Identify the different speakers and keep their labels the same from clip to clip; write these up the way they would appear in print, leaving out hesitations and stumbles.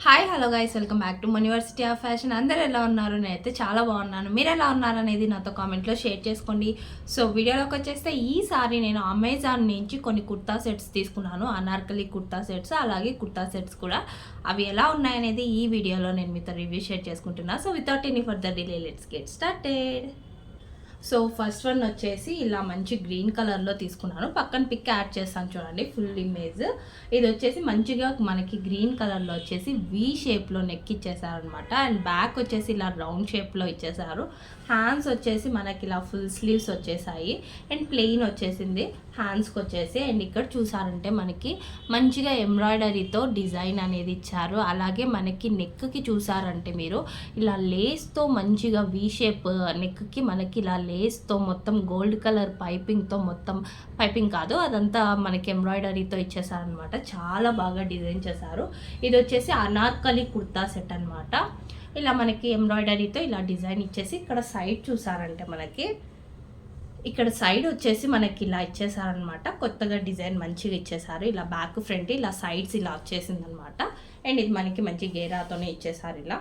Speaker 1: Hi hello guys, welcome back to university of fashion. అందరు ఎలా ఉన్నారు? నేనైతే చాలా బాగున్నాను. మీరు ఎలా ఉన్నారు అనేది నాతో కామెంట్లో షేర్ చేసుకోండి. సో వీడియోలోకి వచ్చేస్తే ఈసారి నేను అమెజాన్ నుంచి కొన్ని కుర్తా సెట్స్ తీసుకున్నాను. అనార్కలి కుర్తా సెట్స్, అలాగే కుర్తా సెట్స్ కూడా. అవి ఎలా ఉన్నాయనేది ఈ వీడియోలో నేను మీతో రివ్యూ షేర్ చేసుకుంటున్నాను. So without any further delay let's get started. So first one వచ్చేసి ఇలా మంచి గ్రీన్ కలర్లో తీసుకున్నాను. పక్కన పిక్ యాడ్ చేస్తాను చూడండి, ఫుల్ ఇమేజ్. ఇది వచ్చేసి మంచిగా మనకి గ్రీన్ కలర్లో వచ్చేసి వి షేప్లో నెక్ ఇచ్చేసారనమాట. అండ్ బ్యాక్ వచ్చేసి ఇలా రౌండ్ షేప్లో ఇచ్చేసారు. హ్యాండ్స్ వచ్చేసి మనకి ఇలా ఫుల్ స్లీవ్స్ వచ్చేసాయి. అండ్ ప్లెయిన్ వచ్చేసింది హ్యాండ్స్కి వచ్చేసి. అండ్ ఇక్కడ చూసారంటే మనకి మంచిగా ఎంబ్రాయిడరీతో డిజైన్ అనేది ఇచ్చారు. అలాగే మనకి నెక్కి చూసారంటే మీరు ఇలా లేస్తో మంచిగా వి షేప్ నెక్కి మనకి ఇలా లేస్తో మొత్తం గోల్డ్ కలర్ పైపింగ్తో, మొత్తం పైపింగ్ కాదు అదంతా మనకి ఎంబ్రాయిడరీతో ఇచ్చేసారనమాట. చాలా బాగా డిజైన్ చేశారు. ఇది వచ్చేసి అనార్కలి కుర్తా సెట్ అనమాట. ఇలా మనకి ఎంబ్రాయిడరీతో ఇలా డిజైన్ ఇచ్చేసి ఇక్కడ సైడ్ చూసారంటే మనకి ఇక్కడ సైడ్ వచ్చేసి మనకి ఇలా ఇచ్చేసారనమాట. కొత్తగా డిజైన్ మంచిగా ఇచ్చేసారు. ఇలా బ్యాక్ ఫ్రంట్ ఇలా సైడ్స్ ఇలా వచ్చేసింది అనమాట. అండ్ ఇది మనకి మంచి గేరాతోనే ఇచ్చేసారు ఇలా.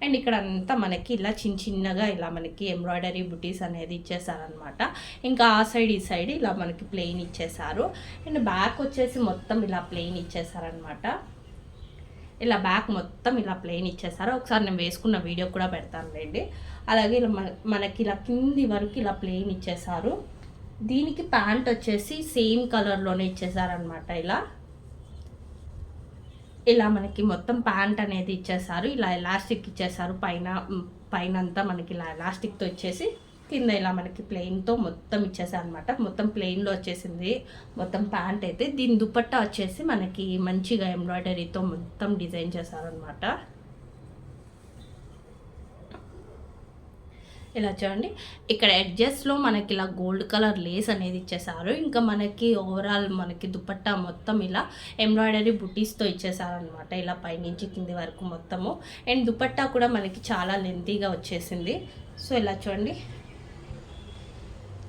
Speaker 1: అండ్ ఇక్కడ అంతా మనకి ఇలా చిన్నగా ఇలా మనకి ఎంబ్రాయిడరీ బుటీస్ అనేది ఇచ్చేసారనమాట. ఇంకా ఆ సైడ్ ఈ సైడ్ ఇలా మనకి ప్లెయిన్ ఇచ్చేసారు. అండ్ బ్యాక్ వచ్చేసి మొత్తం ఇలా ప్లెయిన్ ఇచ్చేసారనమాట. ఇలా బ్యాక్ మొత్తం ఇలా ప్లెయిన్ ఇచ్చేసారు. ఒకసారి నేను వేసుకున్న వీడియో కూడా పెడతానులేండి. అలాగే ఇలా మనకి ఇలా కింది వరకు ఇలా ప్లెయిన్ ఇచ్చేసారు. దీనికి ప్యాంట్ వచ్చేసి సేమ్ కలర్లోనే ఇచ్చేసారనమాట. ఇలా మనకి మొత్తం ప్యాంట్ అనేది ఇచ్చేసారు. ఇలా ఎలాస్టిక్ ఇచ్చేసారు. పైన అంతా మనకి ఇలా ఎలాస్టిక్తో ఇచ్చేసి కింద ఇలా మనకి ప్లెయిన్తో మొత్తం ఇచ్చేసారు అనమాట. మొత్తం ప్లెయిన్లో వచ్చేసింది మొత్తం ప్యాంట్ అయితే. దీని దుపట్టా వచ్చేసి మనకి మంచిగా ఎంబ్రాయిడరీతో మొత్తం డిజైన్ చేశారనమాట. ఇలా చూడండి, ఇక్కడ ఎడ్జెస్లో మనకి ఇలా గోల్డ్ కలర్ లేస్ అనేది ఇచ్చేసారు. ఇంకా మనకి ఓవరాల్ మనకి దుపట్టా మొత్తం ఇలా ఎంబ్రాయిడరీ బుటీస్తో ఇచ్చేసారనమాట. ఇలా పైనుంచి కింది వరకు మొత్తము. అండ్ దుపట్టా కూడా మనకి చాలా లెంతీగా వచ్చేసింది. సో ఇలా చూడండి,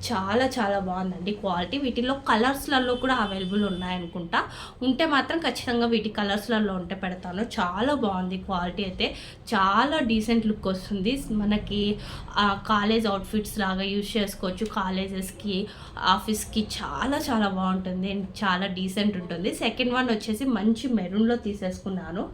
Speaker 1: చాలా చాలా బాగుందండి క్వాలిటీ. వీటిలో కలర్స్లలో కూడా అవైలబుల్ ఉన్నాయనుకుంటా. ఉంటే మాత్రం ఖచ్చితంగా వీటి కలర్స్లలో ఉంటే పెడతాను. చాలా బాగుంది క్వాలిటీ అయితే. చాలా డీసెంట్ లుక్ వస్తుంది. మనకి కాలేజ్ అవుట్ఫిట్స్ లాగా యూజ్ చేసుకోవచ్చు. కాలేజెస్కి, ఆఫీస్కి చాలా చాలా బాగుంటుంది. చాలా డీసెంట్ ఉంటుంది. సెకండ్ వన్ వచ్చేసి మంచి మెరూన్లో తీసేసుకున్నాను.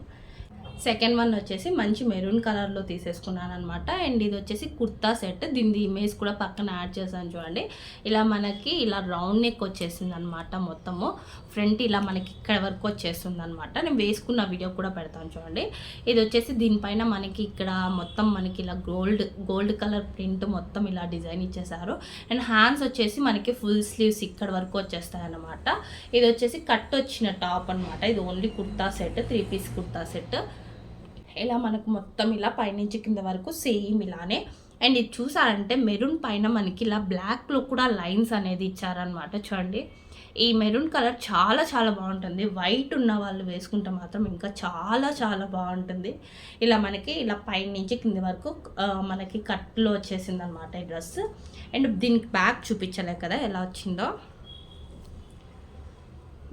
Speaker 1: సెకండ్ వన్ వచ్చేసి మంచి మెరూన్ కలర్లో తీసేసుకున్నాను అనమాట. అండ్ ఇది వచ్చేసి కుర్తా సెట్. దీని ఇమేజ్ కూడా పక్కన యాడ్ చేశాను చూడండి. ఇలా మనకి ఇలా రౌండ్ నెక్ వచ్చేసింది అనమాట. మొత్తము ఫ్రంట్ ఇలా మనకి ఇక్కడ వరకు వచ్చేస్తుంది అనమాట. నేను వేసుకున్న వీడియో కూడా పెడతాను చూడండి. ఇది వచ్చేసి దీనిపైన మనకి ఇక్కడ మొత్తం మనకి ఇలా గోల్డ్ కలర్ ప్రింట్ మొత్తం ఇలా డిజైన్ ఇచ్చేసారు. అండ్ హ్యాండ్స్ వచ్చేసి మనకి ఫుల్ స్లీవ్స్ ఇక్కడ వరకు వచ్చేస్తాయి అన్నమాట. ఇది వచ్చేసి కట్ వచ్చిన టాప్ అనమాట. ఇది only kurta set, 3 piece kurta set. ఇలా మనకు మొత్తం ఇలా పైనుంచి కింద వరకు సేమ్ ఇలానే. అండ్ ఇది చూసారంటే మెరూన్ పైన మనకి ఇలా బ్లాక్లో కూడా లైన్స్ అనేది ఇచ్చారనమాట. చూడండి, ఈ మెరూన్ కలర్ చాలా చాలా బాగుంటుంది. వైట్ ఉన్న వాళ్ళు వేసుకుంటే మాత్రం ఇంకా చాలా చాలా బాగుంటుంది. ఇలా మనకి ఇలా పైనుంచి కింది వరకు మనకి కట్లో వచ్చేసింది అనమాట ఈ డ్రెస్. అండ్ దీనికి బ్యాక్ చూపించలే కదా ఎలా వచ్చిందో.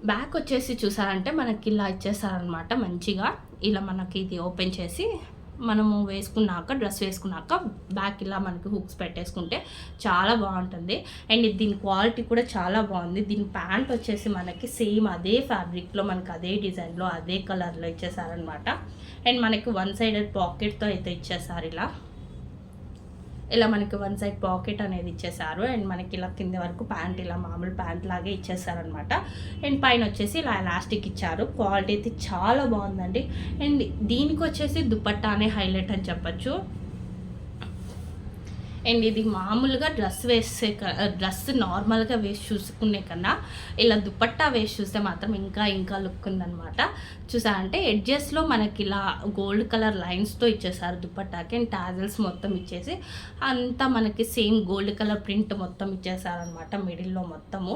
Speaker 1: బ్యాక్ వచ్చేసి చూసారంటే మనకి ఇలా ఇచ్చేసారనమాట. మంచిగా ఇలా మనకి ఇది ఓపెన్ చేసి మనము వేసుకున్నాక, డ్రెస్ వేసుకున్నాక బ్యాక్ ఇలా మనకి హుక్స్ పెట్టేసుకుంటే చాలా బాగుంటుంది. అండ్ దీని క్వాలిటీ కూడా చాలా బాగుంది. దీని ప్యాంట్ వచ్చేసి మనకి సేమ్ అదే ఫ్యాబ్రిక్లో మనకి అదే డిజైన్లో అదే కలర్లో ఇచ్చేసారనమాట. అండ్ మనకి వన్ సైడెడ్ పాకెట్తో అయితే ఇచ్చేసారు. ఇలా మనకి వన్ సైడ్ పాకెట్ అనేది ఇచ్చేసారు. అండ్ మనకి ఇలా కింద వరకు ప్యాంట్ ఇలా మామూలు ప్యాంట్ లాగే ఇచ్చేసారనమాట. అండ్ పైన వచ్చేసి ఇలా ఎలాస్టిక్ ఇచ్చారు. క్వాలిటీ అయితే చాలా బాగుందండి. అండ్ దీనికి వచ్చేసి దుపట్టానే హైలైట్ అని చెప్పచ్చు. అండ్ ఇది మామూలుగా డ్రెస్ నార్మల్గా వేసి చూసుకునే కన్నా ఇలా దుపట్టా వేసి చూస్తే మాత్రం ఇంకా లుక్ ఉందనమాట. చూసారంటే ఎడ్జెస్లో మనకి ఇలా గోల్డ్ కలర్ లైన్స్తో ఇచ్చేసారు దుపట్టాకి. అండ్ టాజల్స్ మొత్తం ఇచ్చేసి అంతా మనకి సేమ్ గోల్డ్ కలర్ ప్రింట్ మొత్తం ఇచ్చేసారనమాట మిడిల్లో మొత్తము.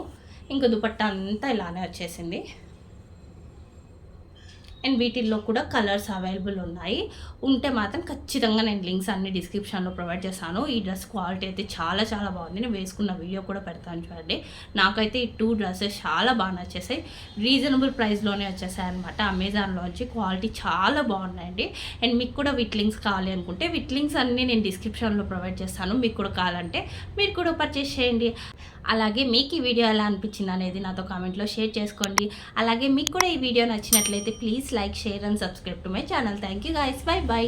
Speaker 1: ఇంకా దుపట్టా అంతా ఇలానే వచ్చేసింది. అండ్ వీటిల్లో కూడా కలర్స్ అవైలబుల్ ఉన్నాయి. ఉంటే మాత్రం ఖచ్చితంగా నేను లింక్స్ అన్ని డిస్క్రిప్షన్లో ప్రొవైడ్ చేస్తాను. ఈ డ్రెస్ క్వాలిటీ అయితే చాలా చాలా బాగుంది. నేను వేసుకున్న వీడియో కూడా పెడతాను చూడండి. నాకైతే ఈ 2 డ్రెస్సెస్ చాలా బాగా నచ్చేసాయి. రీజనబుల్ ప్రైస్లోనే వచ్చేసాయి అనమాట. అమెజాన్లోంచి క్వాలిటీ చాలా బాగున్నాయండి. అండ్ మీకు కూడా వీటి లింక్స్ కావాలి అనుకుంటే వీటి లింక్స్ అన్నీ నేను డిస్క్రిప్షన్లో ప్రొవైడ్ చేస్తాను. మీకు కూడా కావాలంటే మీరు కూడా పర్చేస్ చేయండి. అలాగే మీకు ఈ వీడియో ఎలా అనిపించింది అనేది నాతో కామెంట్లో షేర్ చేసుకోండి. అలాగే మీకు కూడా ఈ వీడియో నచ్చినట్లయితే please like, share and subscribe to my channel. Thank you guys. By.